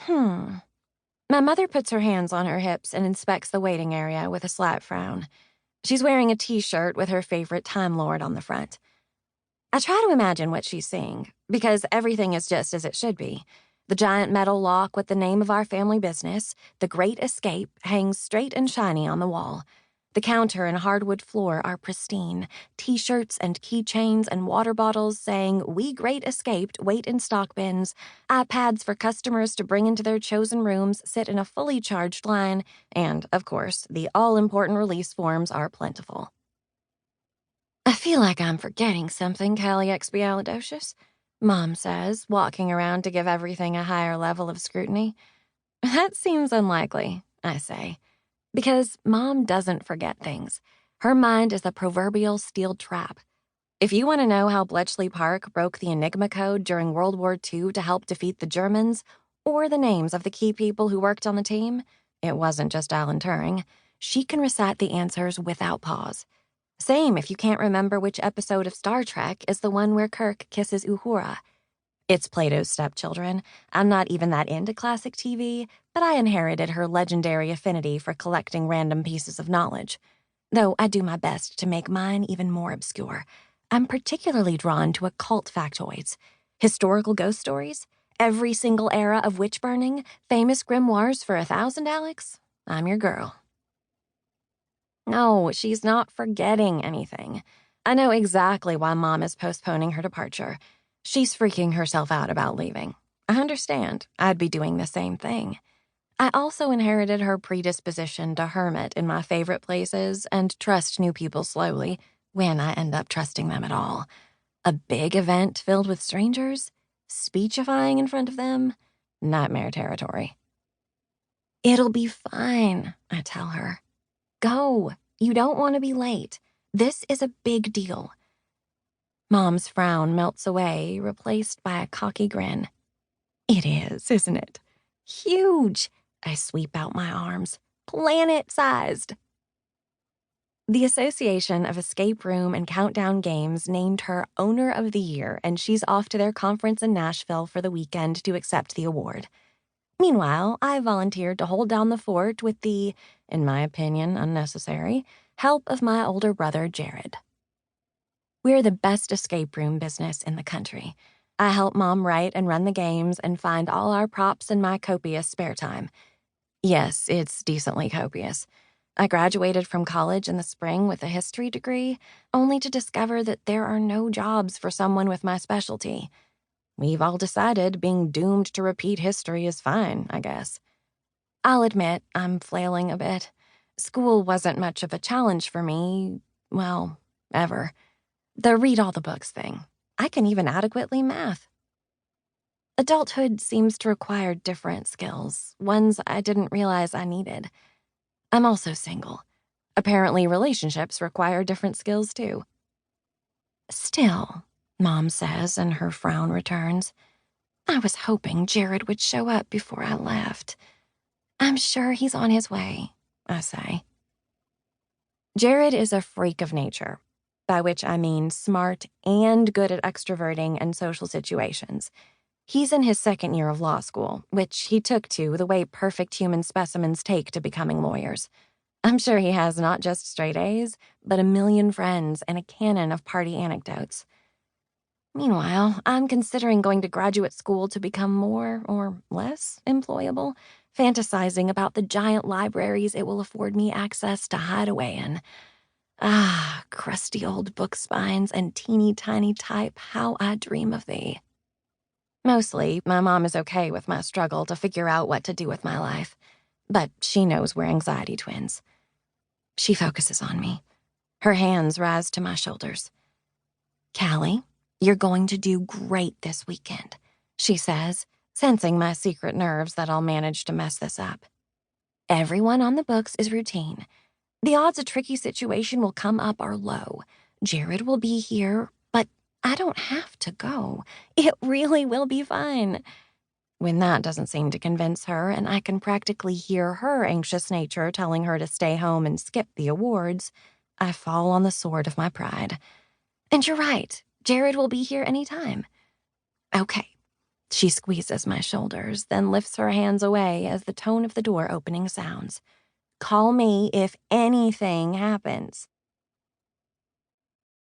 Hmm. My mother puts her hands on her hips and inspects the waiting area with a slight frown. She's wearing a t-shirt with her favorite Time Lord on the front. I try to imagine what she's seeing, because everything is just as it should be. The giant metal lock with the name of our family business, The Great Escape, hangs straight and shiny on the wall. The counter and hardwood floor are pristine. T-shirts and keychains and water bottles saying, "We Great Escaped, wait in stock bins." iPads for customers to bring into their chosen rooms sit in a fully charged line. And, of course, the all-important release forms are plentiful. I feel like I'm forgetting something, Callie Expialidocious, Mom says, walking around to give everything a higher level of scrutiny. That seems unlikely, I say, because Mom doesn't forget things. Her mind is a proverbial steel trap. If you want to know how Bletchley Park broke the Enigma code during World War II to help defeat the Germans, or the names of the key people who worked on the team, it wasn't just Alan Turing, she can recite the answers without pause. Same if you can't remember which episode of Star Trek is the one where Kirk kisses Uhura. It's Plato's stepchildren. I'm not even that into classic TV, but I inherited her legendary affinity for collecting random pieces of knowledge. Though I do my best to make mine even more obscure. I'm particularly drawn to occult factoids, historical ghost stories, every single era of witch burning, famous grimoires for 1,000, Alix. I'm your girl. No, she's not forgetting anything. I know exactly why Mom is postponing her departure. She's freaking herself out about leaving. I understand. I'd be doing the same thing. I also inherited her predisposition to hermit in my favorite places and trust new people slowly, when I end up trusting them at all. A big event filled with strangers? Speechifying in front of them? Nightmare territory. It'll be fine, I tell her. Go. You don't want to be late. This is a big deal. Mom's frown melts away, replaced by a cocky grin. It is, isn't it? Huge. I sweep out my arms. Planet-sized. The Association of Escape Room and Countdown Games named her Owner of the Year, and she's off to their conference in Nashville for the weekend to accept the award. Meanwhile, I volunteered to hold down the fort with the, in my opinion, unnecessary, help of my older brother, Jared. We're the best escape room business in the country. I help Mom write and run the games and find all our props in my copious spare time. Yes, it's decently copious. I graduated from college in the spring with a history degree, only to discover that there are no jobs for someone with my specialty. We've all decided being doomed to repeat history is fine, I guess. I'll admit I'm flailing a bit. School wasn't much of a challenge for me, well, ever. The read all the books thing. I can even adequately math. Adulthood seems to require different skills, ones I didn't realize I needed. I'm also single. Apparently, relationships require different skills, too. Still, Mom says, and her frown returns. I was hoping Jared would show up before I left. I'm sure he's on his way, I say. Jared is a freak of nature, by which I mean smart and good at extroverting and social situations. He's in his second year of law school, which he took to the way perfect human specimens take to becoming lawyers. I'm sure he has not just straight A's, but a million friends and a canon of party anecdotes. Meanwhile, I'm considering going to graduate school to become more or less employable, fantasizing about the giant libraries it will afford me access to hide away in. Ah, crusty old book spines and teeny tiny type, how I dream of thee. Mostly, my mom is okay with my struggle to figure out what to do with my life, but she knows we're anxiety twins. She focuses on me. Her hands rise to my shoulders. Callie, you're going to do great this weekend, she says, sensing my secret nerves that I'll manage to mess this up. Everyone on the books is routine. The odds a tricky situation will come up are low. Jared will be here, but I don't have to go. It really will be fine. When that doesn't seem to convince her, and I can practically hear her anxious nature telling her to stay home and skip the awards, I fall on the sword of my pride. And you're right, Jared will be here anytime. Okay, She squeezes my shoulders, then lifts her hands away as the tone of the door opening sounds. Call me if anything happens.